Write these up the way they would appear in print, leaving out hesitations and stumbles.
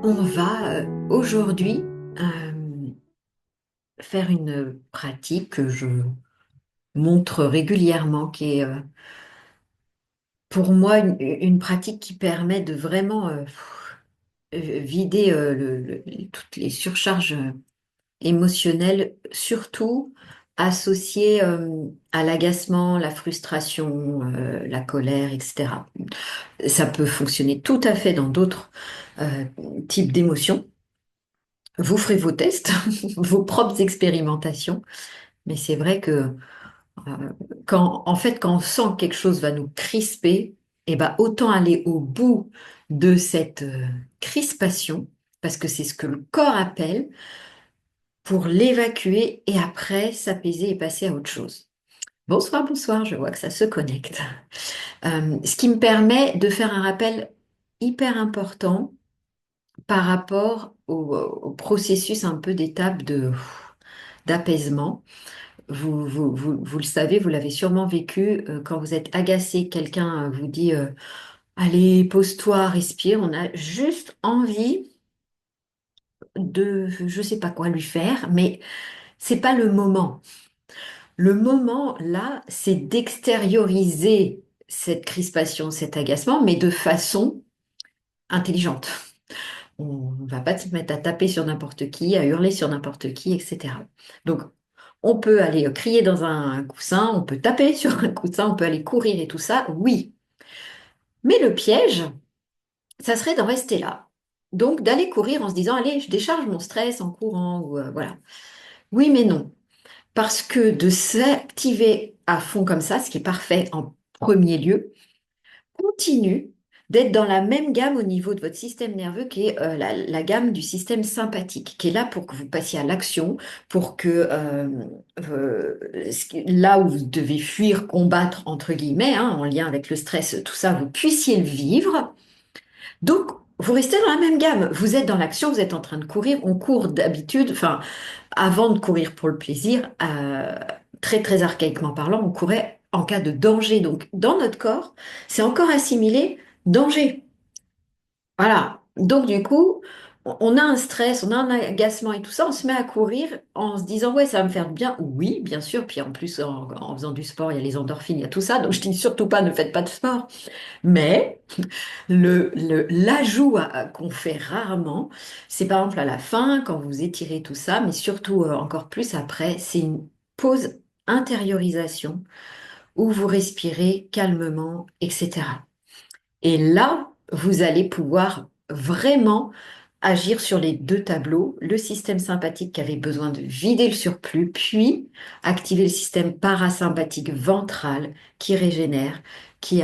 On va aujourd'hui euh, faire une pratique que je montre régulièrement, qui est pour moi une pratique qui permet de vraiment vider toutes les surcharges émotionnelles, surtout associées à l'agacement, la frustration, la colère, etc. Ça peut fonctionner tout à fait dans d'autres euh, types d'émotions. Vous ferez vos tests, vos propres expérimentations, mais c'est vrai que quand on sent que quelque chose va nous crisper, eh ben, autant aller au bout de cette crispation, parce que c'est ce que le corps appelle, pour l'évacuer et après s'apaiser et passer à autre chose. Bonsoir, bonsoir, je vois que ça se connecte. Ce qui me permet de faire un rappel hyper important par rapport au processus un peu d'étape d'apaisement. Vous le savez, vous l'avez sûrement vécu, quand vous êtes agacé, quelqu'un vous dit allez, pose-toi, respire. On a juste envie de, je sais pas quoi lui faire, mais c'est pas le moment. Le moment, là, c'est d'extérioriser cette crispation, cet agacement, mais de façon intelligente. On ne va pas se mettre à taper sur n'importe qui, à hurler sur n'importe qui, etc. Donc, on peut aller crier dans un coussin, on peut taper sur un coussin, on peut aller courir et tout ça, oui. Mais le piège, ça serait d'en rester là. Donc, d'aller courir en se disant, allez, je décharge mon stress en courant, ou voilà. Oui, mais non. Parce que de s'activer à fond comme ça, ce qui est parfait en premier lieu, continue d'être dans la même gamme au niveau de votre système nerveux qui est la gamme du système sympathique, qui est là pour que vous passiez à l'action, pour que là où vous devez fuir, combattre, entre guillemets, hein, en lien avec le stress, tout ça, vous puissiez le vivre. Donc, vous restez dans la même gamme. Vous êtes dans l'action, vous êtes en train de courir. On court d'habitude, enfin, avant de courir pour le plaisir, très très archaïquement parlant, on courait en cas de danger. Donc, dans notre corps, c'est encore assimilé danger. Voilà. Donc, du coup, on a un stress, on a un agacement et tout ça, on se met à courir en se disant, ouais, ça va me faire du bien. Oui, bien sûr. Puis en plus, en faisant du sport, il y a les endorphines, il y a tout ça. Donc, je dis surtout pas, ne faites pas de sport. Mais l'ajout qu'on fait rarement, c'est par exemple à la fin, quand vous étirez tout ça, mais surtout encore plus après, c'est une pause intériorisation où vous respirez calmement, etc. Et là, vous allez pouvoir vraiment agir sur les deux tableaux, le système sympathique qui avait besoin de vider le surplus, puis activer le système parasympathique ventral qui régénère, qui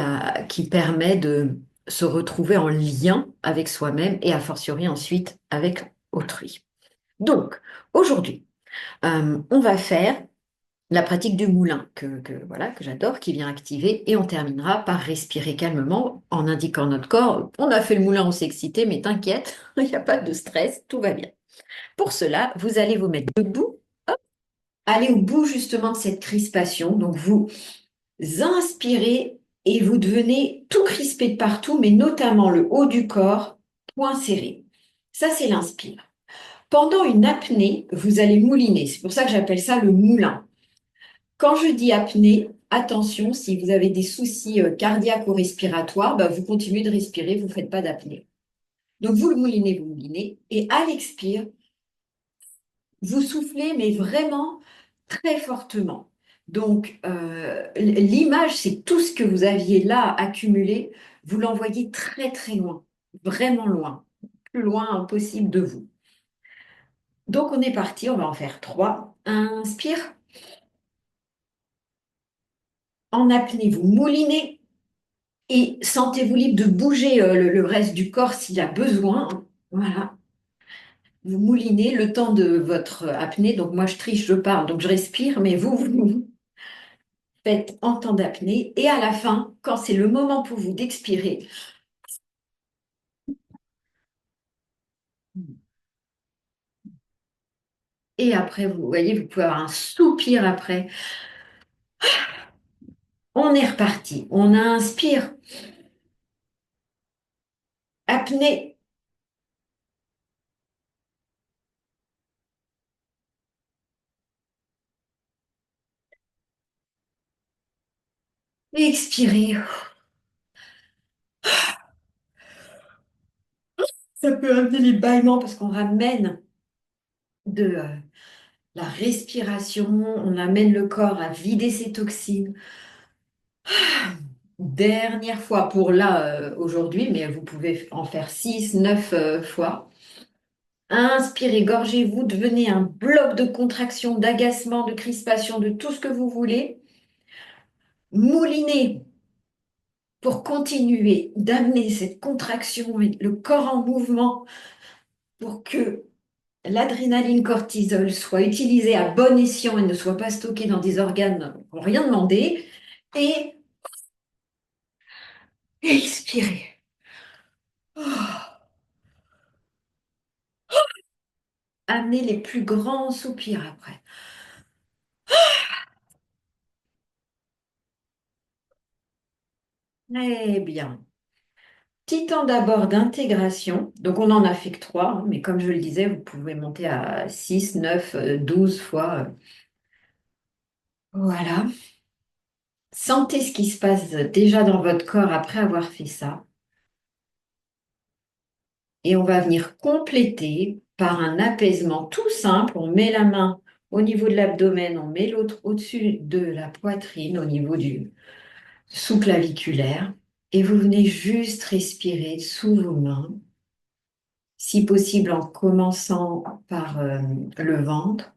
permet de se retrouver en lien avec soi-même et a fortiori ensuite avec autrui. Donc, aujourd'hui, on va faire la pratique du moulin voilà, que j'adore, qui vient activer, et on terminera par respirer calmement en indiquant à notre corps, on a fait le moulin, on s'est excité, mais t'inquiète, il n'y a pas de stress, tout va bien. Pour cela, vous allez vous mettre debout, aller au bout justement de cette crispation, donc vous inspirez et vous devenez tout crispé de partout, mais notamment le haut du corps, point serré. Ça, c'est l'inspire. Pendant une apnée, vous allez mouliner, c'est pour ça que j'appelle ça le moulin. Quand je dis apnée, attention, si vous avez des soucis cardiaques ou respiratoires, bah, vous continuez de respirer, vous ne faites pas d'apnée. Donc vous moulinez, et à l'expire, vous soufflez, mais vraiment très fortement. Donc l'image, c'est tout ce que vous aviez là accumulé, vous l'envoyez très très loin, vraiment loin, plus loin impossible de vous. Donc on est parti, on va en faire trois. Inspire, en apnée, vous moulinez. Et sentez-vous libre de bouger le reste du corps s'il y a besoin. Voilà. Vous moulinez le temps de votre apnée. Donc moi, je triche, je parle, donc je respire, mais vous faites en temps d'apnée. Et à la fin, quand c'est le moment pour vous d'expirer, et après, vous voyez, vous pouvez avoir un soupir après. On est reparti. On inspire. Apnée. Expirez. Ça peut amener les bâillements parce qu'on ramène de la respiration, on amène le corps à vider ses toxines. Dernière fois pour là aujourd'hui, mais vous pouvez en faire 6, 9 fois. Inspirez, gorgez-vous, devenez un bloc de contraction, d'agacement, de crispation, de tout ce que vous voulez. Moulinez pour continuer d'amener cette contraction et le corps en mouvement pour que l'adrénaline cortisol soit utilisée à bon escient et ne soit pas stockée dans des organes qui n'ont rien demandé. Et expirez. Oh. Amenez les plus grands soupirs après. Eh bien, petit temps d'abord d'intégration. Donc, on en a fait que 3, hein, mais comme je le disais, vous pouvez monter à 6, 9, 12 fois. Voilà. Sentez ce qui se passe déjà dans votre corps après avoir fait ça. Et on va venir compléter par un apaisement tout simple. On met la main au niveau de l'abdomen, on met l'autre au-dessus de la poitrine, au niveau du sous-claviculaire. Et vous venez juste respirer sous vos mains, si possible en commençant par le ventre.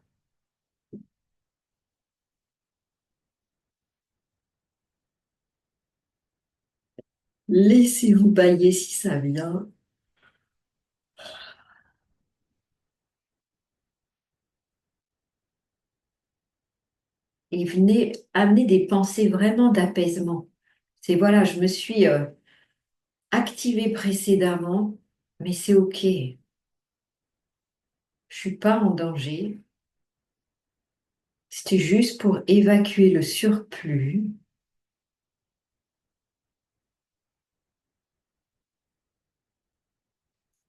Laissez-vous bailler si ça vient. Et venez amener des pensées vraiment d'apaisement. C'est voilà, je me suis activée précédemment, mais c'est OK. Je suis pas en danger. C'était juste pour évacuer le surplus.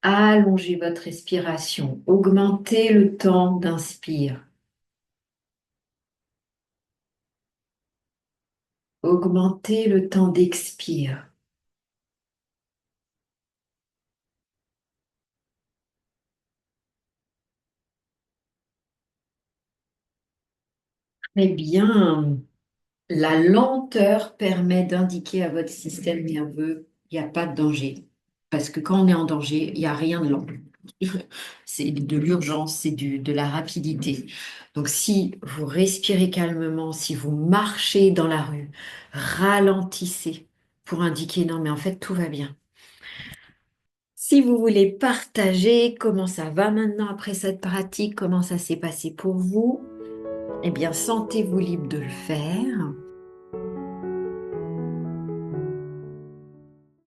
Allongez votre respiration. Augmentez le temps d'inspire. Augmentez le temps d'expire. Eh bien, la lenteur permet d'indiquer à votre système nerveux il n'y a pas de danger. Parce que quand on est en danger, il n'y a rien de lent. C'est de l'urgence, c'est de la rapidité. Donc si vous respirez calmement, si vous marchez dans la rue, ralentissez pour indiquer non, mais en fait, tout va bien. Si vous voulez partager comment ça va maintenant après cette pratique, comment ça s'est passé pour vous, eh bien, sentez-vous libre de le faire.